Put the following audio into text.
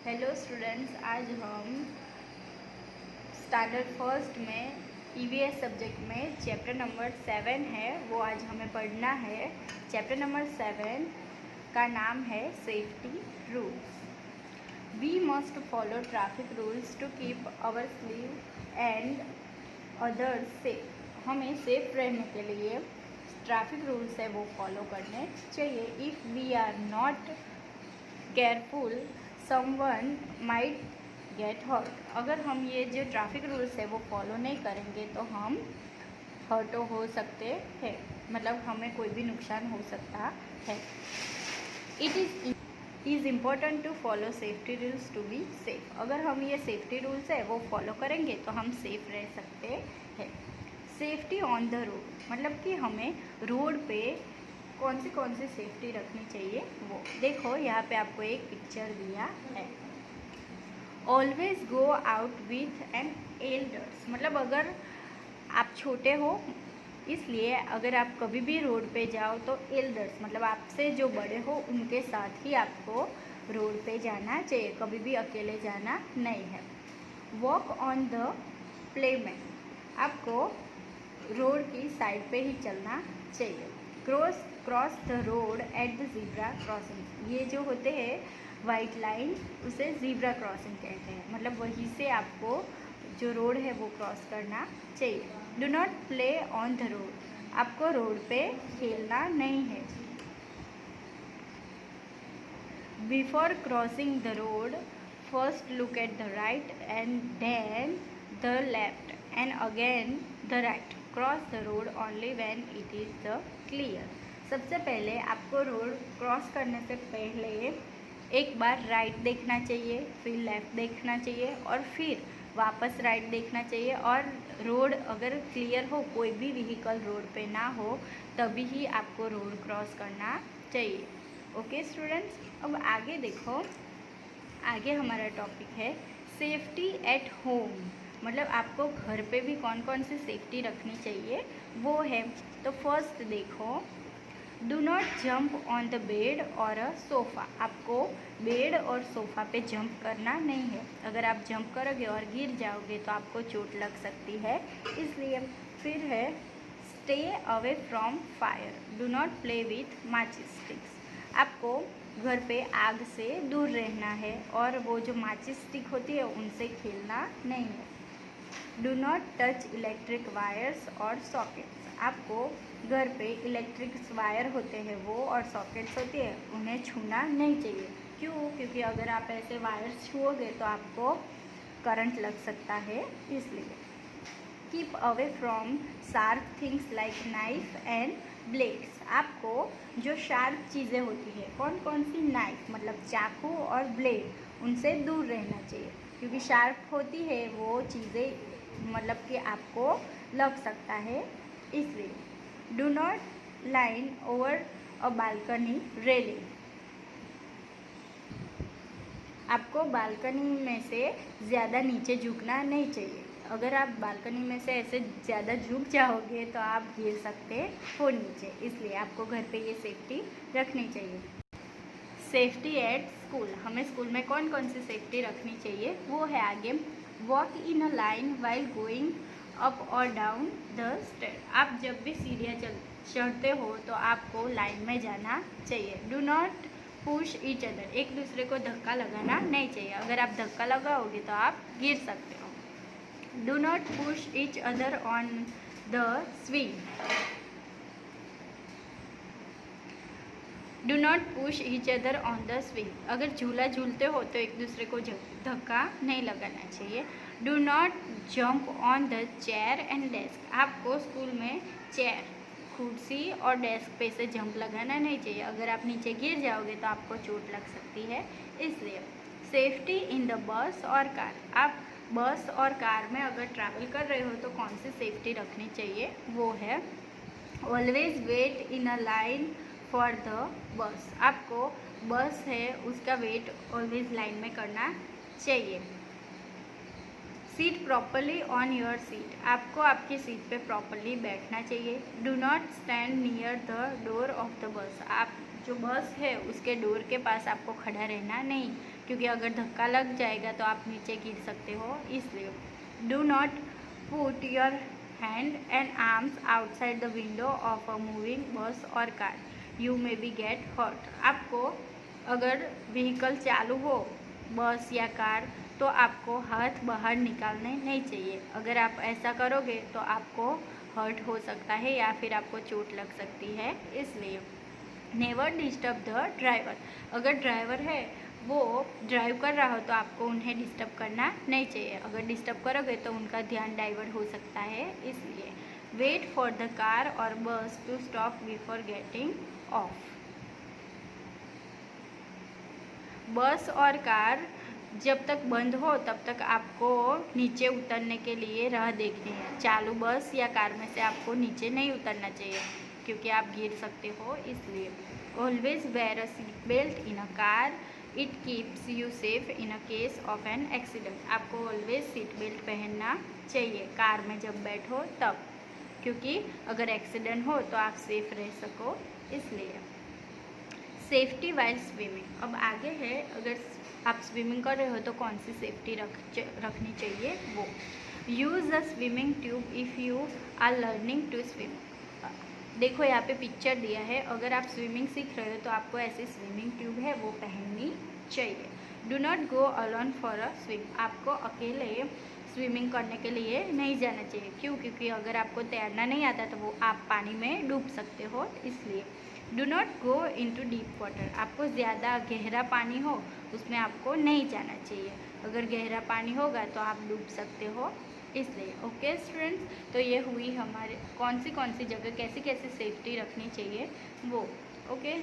Hello students, आज हम standard first में ईवीएस सब्जेक्ट में चैप्टर नंबर 7 है, वो आज हमें पढ़ना है। चैप्टर नंबर 7 का नाम है safety rules. We must follow traffic rules to keep ourselves and others safe. हमें सेफ रहने के लिए ट्रैफिक रूल्स है वो फॉलो करने चाहिए। If we are not careful someone might get hurt. अगर हम ये जो ट्रैफिक रूल्स है वो फॉलो नहीं करेंगे तो हम हर्ट हो सकते हैं, मतलब हमें कोई भी नुकसान हो सकता है। It is important to follow safety rules to be safe. अगर हम ये सेफ्टी रूल्स है वो फॉलो करेंगे तो हम सेफ रह सकते हैं। सेफ्टी ऑन द रोड, मतलब कि हमें रोड पे कौन सी सेफ्टी रखनी चाहिए वो देखो। यहाँ पे आपको एक पिक्चर दिया है। Always go out with an elders, मतलब अगर आप छोटे हो इसलिए अगर आप कभी भी रोड पे जाओ तो एल्डर्स मतलब आपसे जो बड़े हो उनके साथ ही आपको रोड पे जाना चाहिए, कभी भी अकेले जाना नहीं है। वॉक ऑन द प्लेमेंट, आपको रोड की साइड पे ही चलना चाहिए। Cross the road at the zebra crossing, ये जो होते हैं वाइट लाइन उसे ज़ीब्रा क्रॉसिंग कहते हैं, मतलब वहीं से आपको जो रोड है वो क्रॉस करना चाहिए। Do not play on the road, आपको रोड पे खेलना नहीं है। Before crossing the road first look at the right and then the left and again the right. Cross the road only when it is the clear. सबसे पहले आपको road cross करने से पहले एक बार राइट देखना चाहिए, फिर लेफ़्ट देखना चाहिए और फिर वापस राइट देखना चाहिए। और रोड अगर क्लियर हो, कोई भी व्हीकल रोड पे ना हो, तभी ही आपको रोड क्रॉस करना चाहिए। ओके स्टूडेंट्स, अब आगे देखो। आगे हमारा टॉपिक है सेफ्टी एट होम, मतलब आपको घर पे भी कौन सी सेफ्टी रखनी चाहिए वो है। तो फर्स्ट देखो, do not jump on the bed और अ सोफ़ा, आपको बेड और सोफ़ा पे जंप करना नहीं है। अगर आप जंप करोगे और गिर जाओगे तो आपको चोट लग सकती है, इसलिए। फिर है stay away from fire, do not play with माचिस स्टिक्स, आपको घर पे आग से दूर रहना है और वो जो माचिस स्टिक होती है उनसे खेलना नहीं है। Do not touch electric wires और सॉकेट्स, आपको घर पे इलेक्ट्रिक वायर होते हैं वो और सॉकेट्स होती है उन्हें छूना नहीं चाहिए। क्यों? क्योंकि अगर आप ऐसे वायर्स छुओगे तो आपको करंट लग सकता है, इसलिए। Keep away from sharp things like knife and blades, आपको जो शार्प चीज़ें होती है कौन सी, नाइफ मतलब चाकू और ब्लेड, उनसे दूर रहना चाहिए क्योंकि शार्प होती है वो चीज़ें, मतलब कि आपको लग सकता है, इसलिए। Do not line over a balcony railing, आपको बालकनी में से ज़्यादा नीचे झुकना नहीं चाहिए। अगर आप बालकनी में से ऐसे ज़्यादा झुक जाओगे तो आप गिर सकते हो नीचे, इसलिए आपको घर पे ये सेफ्टी रखनी चाहिए। सेफ्टी एट स्कूल, हमें स्कूल में कौन सी सेफ्टी रखनी चाहिए वो है आगे। Walk in a line while going up और डाउन द स्टेयर, आप जब भी सीढ़ियाँ चढ़ते हो तो आपको लाइन में जाना चाहिए। Do not push each other, एक दूसरे को धक्का लगाना नहीं चाहिए, अगर आप धक्का लगाओगे तो आप गिर सकते हो। Do not push each other on the swing, do not push each other on the swing, अगर झूला झूलते हो तो एक दूसरे को धक्का नहीं लगाना चाहिए। Do not jump on the chair and desk, आपको स्कूल में चेयर, कुर्सी और डेस्क पे से जंप लगाना नहीं चाहिए, अगर आप नीचे गिर जाओगे तो आपको चोट लग सकती है, इसलिए। सेफ्टी इन द बस और कार, आप बस और कार में अगर ट्रैवल कर रहे हो तो कौन सी सेफ्टी रखनी चाहिए वो है always wait in a line for the bus, आपको बस है उसका वेट ऑलवेज लाइन में करना चाहिए। Seat properly on your seat, आपको आपकी सीट पे प्रॉपरली बैठना चाहिए। Do not stand near the door of the bus, आप जो बस है उसके डोर के पास आपको खड़ा रहना नहीं क्योंकि अगर धक्का लग जाएगा तो आप नीचे गिर सकते हो, इसलिए। Do not put your hand and arms outside the window of a moving bus और car, you may be get hurt. आपको अगर व्हीकल चालू हो, बस या कार, तो आपको हाथ बाहर निकालने नहीं चाहिए। अगर आप ऐसा करोगे तो आपको हर्ट हो सकता है या फिर आपको चोट लग सकती है, इसलिए। Never disturb the driver. अगर ड्राइवर है वो ड्राइव कर रहा हो तो आपको उन्हें डिस्टर्ब करना नहीं चाहिए। अगर डिस्टर्ब करोगे तो उनका ध्यान डाइवर्ट हो सकता है, इसलिए। वेट फॉर द कार और bus to stop before getting off. Bus और कार जब तक बंद हो तब तक आपको नीचे उतरने के लिए राह देखनी है। चालू बस या कार में से आपको नीचे नहीं उतरना चाहिए क्योंकि आप गिर सकते हो, इसलिए। Always wear a seat belt in a car, it keeps you safe in a case of an accident. आपको ऑलवेज सीट बेल्ट पहनना चाहिए कार में जब बैठो तब, क्योंकि अगर एक्सीडेंट हो तो आप सेफ रह सको, इसलिए। Safety while swimming. अब आगे है, अगर आप स्विमिंग कर रहे हो तो कौन सी सेफ्टी रखनी चाहिए वो। Use a swimming tube if you are learning to swim. देखो यहाँ पे पिक्चर दिया है, अगर आप स्विमिंग सीख रहे हो तो आपको ऐसी स्विमिंग ट्यूब है वो पहननी चाहिए। Do not go alone for a swim. आपको अकेले स्विमिंग करने के लिए नहीं जाना चाहिए। क्यों? क्योंकि अगर आपको तैरना नहीं आता तो वो आप पानी में डूब सकते हो, इसलिए। Do not go into deep water. आपको ज़्यादा गहरा पानी हो उसमें आपको नहीं जाना चाहिए। अगर गहरा पानी होगा तो आप डूब सकते हो, इसलिए। ओके स्टूडेंट्स, तो ये हुई हमारे कौन सी जगह कैसी कैसी सेफ्टी रखनी चाहिए वो। ओके।